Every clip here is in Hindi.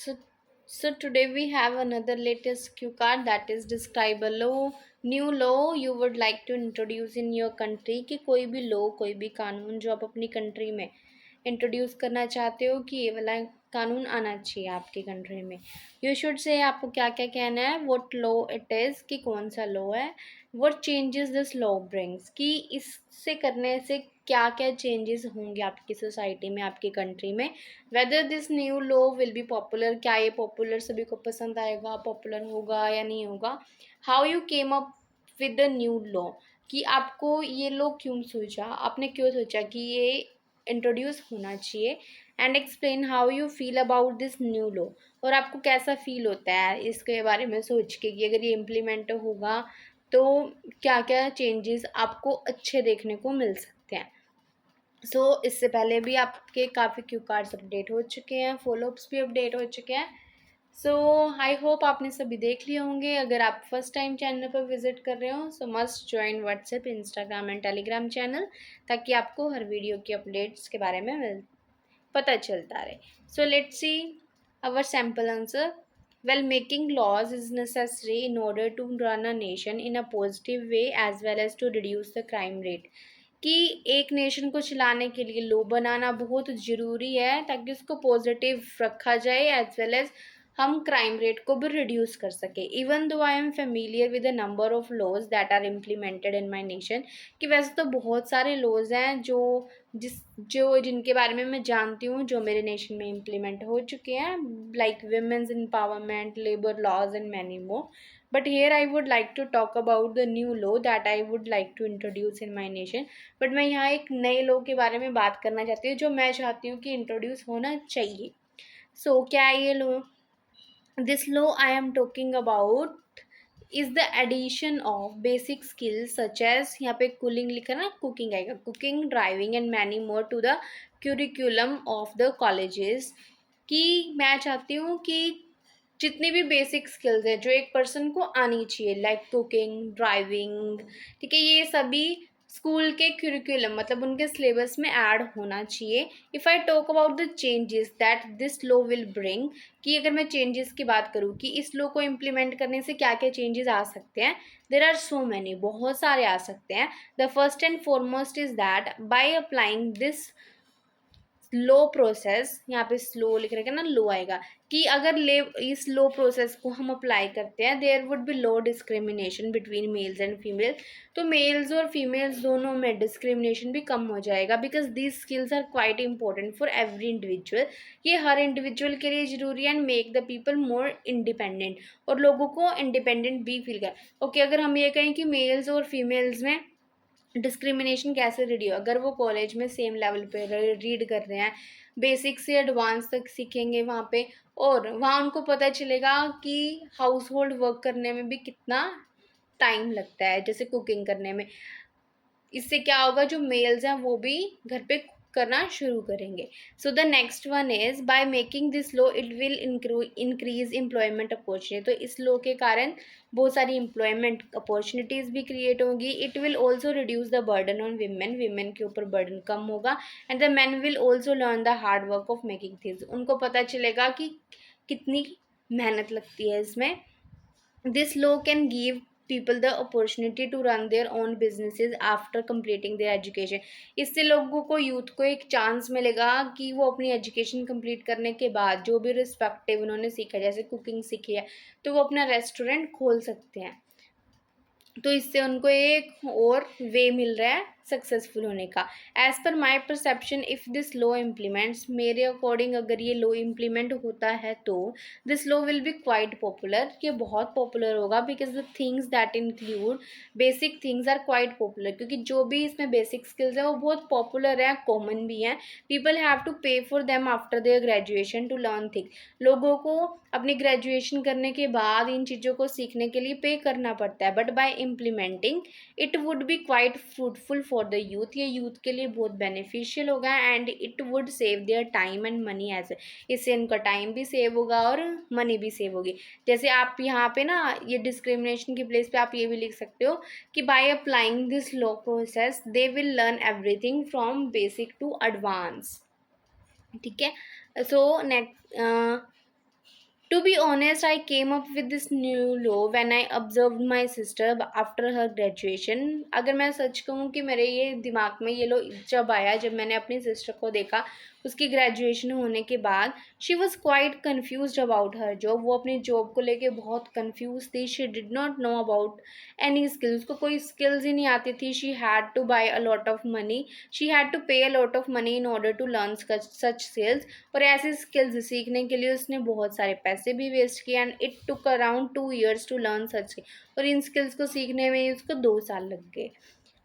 So, so today we have another latest cue card, that is describe a law, new law you would like to introduce in your country। कि कोई भी लॉ, कोई भी कानून जो आप अपनी कंट्री में इंट्रोड्यूस करना चाहते हो कि ये वाला कानून आना चाहिए आपकी कंट्री में। यू शुड से आपको क्या क्या कहना है, व्हाट लॉ इट इज़, कि कौन सा लॉ है, what changes this law brings, कि इससे करने से क्या क्या चेंजेस होंगे आपकी सोसाइटी में, आपकी कंट्री में। Whether this new law will B popular, क्या ये पॉपुलर सभी को पसंद आएगा, पॉपुलर होगा या नहीं होगा। How you came up with the new law, कि आपको ये लॉ क्यों सोचा, आपने क्यों सोचा कि ये इंट्रोड्यूस होना चाहिए। And explain how you feel about this new law, और आपको कैसा फील होता है इसके बारे में सोच के कि अगर ये इम्प्लीमेंट होगा तो क्या क्या चेंजेस आपको अच्छे देखने को मिल सकते हैं। इससे पहले भी आपके काफ़ी क्यू कार्ड्स अपडेट हो चुके हैं, फॉलोअप्स भी अपडेट हो चुके हैं। आई होप आपने सभी देख लिए होंगे। अगर आप फर्स्ट टाइम चैनल पर विजिट कर रहे हो सो must join WhatsApp, Instagram and Telegram channel, ताकि आपको हर वीडियो की अपडेट्स के बारे में पता चलता रहे। So let's see our sample answer. Well, making laws is necessary in order to run a nation in a positive way as well as to reduce the crime rate. कि एक नेशन को चलाने के लिए लॉ बनाना बहुत ज़रूरी है ताकि उसको पॉजिटिव रखा जाए एज वेल एज हम क्राइम रेट को भी रिड्यूस कर सके। Even though I am familiar with the number of laws that are implemented in my nation, कि वैसे तो बहुत सारे लॉज हैं जो जिनके बारे में मैं जानती हूँ, जो मेरे नेशन में इम्प्लीमेंट हो चुके हैं, like women's empowerment, labour laws and many more. But here I would like to talk about the new law that I would like to introduce in my nation. But मैं यहाँ एक नए लॉ के बारे में बात करना चाहती हूँ जो मैं चाहती हूँ कि इंट्रोड्यूस होना चाहिए। क्या है ये law? This law I am talking about is the addition of basic skills such as, यहाँ पे कूलिंग लिखा ना, कुकिंग आएगा, cooking, driving and many more to the curriculum of the colleges. कि मैं चाहती हूँ कि जितनी भी बेसिक स्किल्स है जो एक पर्सन को आनी चाहिए, लाइक कुकिंग, ड्राइविंग, ठीक है, ये सभी स्कूल के क्यूरिकुलम मतलब उनके सिलेबस में ऐड होना चाहिए। If I talk about the changes that this law will bring, कि अगर मैं चेंजेस की बात करूँ कि इस लॉ को इम्प्लीमेंट करने से क्या क्या चेंजेस आ सकते हैं, देर आर सो मैनी, बहुत सारे आ सकते हैं। The first and foremost is that bye applying this low process, यहाँ पे स्लो लिख रखे ना, लो आएगा, कि अगर ले इस लो प्रोसेस को हम अप्लाई करते हैं, there would be low discrimination between males and females. तो मेल्स और फीमेल्स दोनों में डिस्क्रिमिनेशन भी कम हो जाएगा, because these skills are quite important for every individual. ये हर इंडिविजुअल के लिए ज़रूरी है and make the people more independent, और लोगों को इंडिपेंडेंट भी फील कर। ओके, अगर हम ये कहें कि मेल्स और फीमेल्स में डिस्क्रिमिनेशन कैसे रेडियो, अगर वो कॉलेज में सेम लेवल पे रीड कर रहे हैं, बेसिक से एडवांस तक सीखेंगे वहाँ पे, और वहाँ उनको पता चलेगा कि हाउस होल्ड वर्क करने में भी कितना टाइम लगता है, जैसे कुकिंग करने में। इससे क्या होगा, जो मेल्स हैं वो भी घर पे करना शुरू करेंगे। The next one is by making this law it will increase employment opportunity. तो इस लॉ के कारण बहुत सारी एम्प्लॉयमेंट अपॉर्चुनिटीज़ भी क्रिएट होंगी। It will also reduce the burden on women, women के ऊपर बर्डन कम होगा। And the man will also learn the hard work of making things, उनको पता चलेगा कि कितनी मेहनत लगती है इसमें। This law can give people the opportunity to run their own businesses after completing their education. इससे लोगों को, यूथ को एक चांस मिलेगा कि वो अपनी एजुकेशन कंप्लीट करने के बाद जो भी रिस्पेक्टिव उन्होंने सीखा, जैसे कुकिंग सीखी है, तो वो अपना रेस्टोरेंट खोल सकते हैं। तो इससे उनको एक और वे मिल रहा है सक्सेसफुल होने का। As per my perception if this law implements, मेरे अकॉर्डिंग अगर ये लॉ इम्प्लीमेंट होता है तो this law will be quite popular, ये बहुत पॉपुलर होगा, because the things that include basic things are quite popular, क्योंकि जो भी इसमें बेसिक स्किल्स है वो बहुत पॉपुलर है, कॉमन भी हैं। People have to pay for them after their graduation to learn thing, लोगों को अपनी ग्रेजुएशन करने के बाद इन चीज़ों को सीखने के लिए पे करना पड़ता है। But by implementing it would be quite fruitful for the youth, ये यूथ के लिए बहुत बेनिफिशियल होगा। And it would save their time and money as, इससे इनका टाइम भी सेव होगा और मनी भी सेव होगी। जैसे आप यहाँ पे ना, ये डिस्क्रिमिनेशन की प्लेस पे आप ये भी लिख सकते हो कि by applying this law process they will learn everything from basic to advance. ठीक है, so next To be honest, I came up with this new law when I observed my sister after her graduation. अगर मैं सच कहूँ कि मेरे ये दिमाग में ये लो जब आया, जब मैंने अपनी सिस्टर को देखा उसकी ग्रेजुएशन होने के बाद, she was quite confuse about her job. वो अपनी जॉब को लेके बहुत कन्फ्यूज थी। She did not know about any skills, उसको कोई स्किल्स ही नहीं आती थी। She had to buy a lot of money, she had to pay a lot of money in order to learn such skills. और ऐसे स्किल्स सीखने के लिए उसने बहुत सारे पैसे भी वेस्ट किए, and it took around 2 years to learn such. और इन स्किल्स को सीखने में उसको 2 साल लग गए।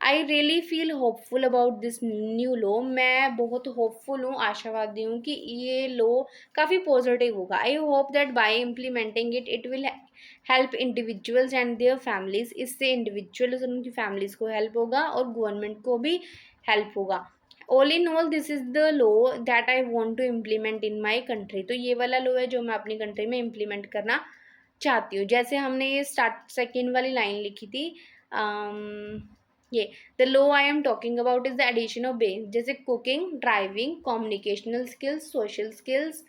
I really feel hopeful about this new law. मैं बहुत होपफुल हूँ, आशावादी हूँ कि ये लॉ काफ़ी पॉजिटिव होगा। I hope that bye implementing it it will help individuals and their families. इससे इंडिविजुअल्स और उनकी फैमिलीज को हेल्प होगा और गवर्नमेंट को भी हेल्प होगा। All in all this is the law that I want to implement in my country. तो ये वाला लॉ है जो मैं अपनी कंट्री में इम्प्लीमेंट करना चाहती हूँ। जैसे हमने ये स्टार्ट सेकेंड वाली लाइन लिखी थी, ये the law I am talking about is the addition of base, जैसे cooking, driving, communicational skills, social skills,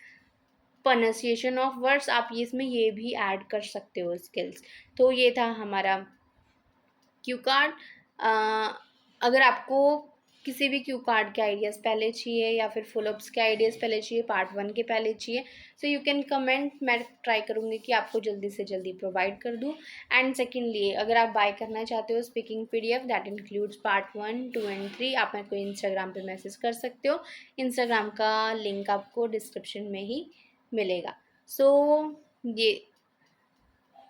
pronunciation of words, आप ये इसमें ये भी ऐड कर सकते हो स्किल्स। तो ये था हमारा क्यू कार्ड। अगर आपको किसी भी क्यू कार्ड के आइडियाज़ पहले चाहिए या फिर फुलअप्स के आइडियाज़ पहले चाहिए, पार्ट 1 के पहले चाहिए, सो यू कैन कमेंट। मैं ट्राई करूँगी कि आपको जल्दी से जल्दी प्रोवाइड कर दूँ। एंड सेकेंडली, अगर आप बाय करना चाहते हो speaking PDF that includes part 1, 2 and 3, आप मेरे को इंस्टाग्राम पे मैसेज कर सकते हो। इंस्टाग्राम का लिंक आपको डिस्क्रिप्शन में ही मिलेगा। सो ये,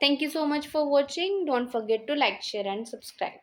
thank you so much for watching. Don't forget to like, share and subscribe.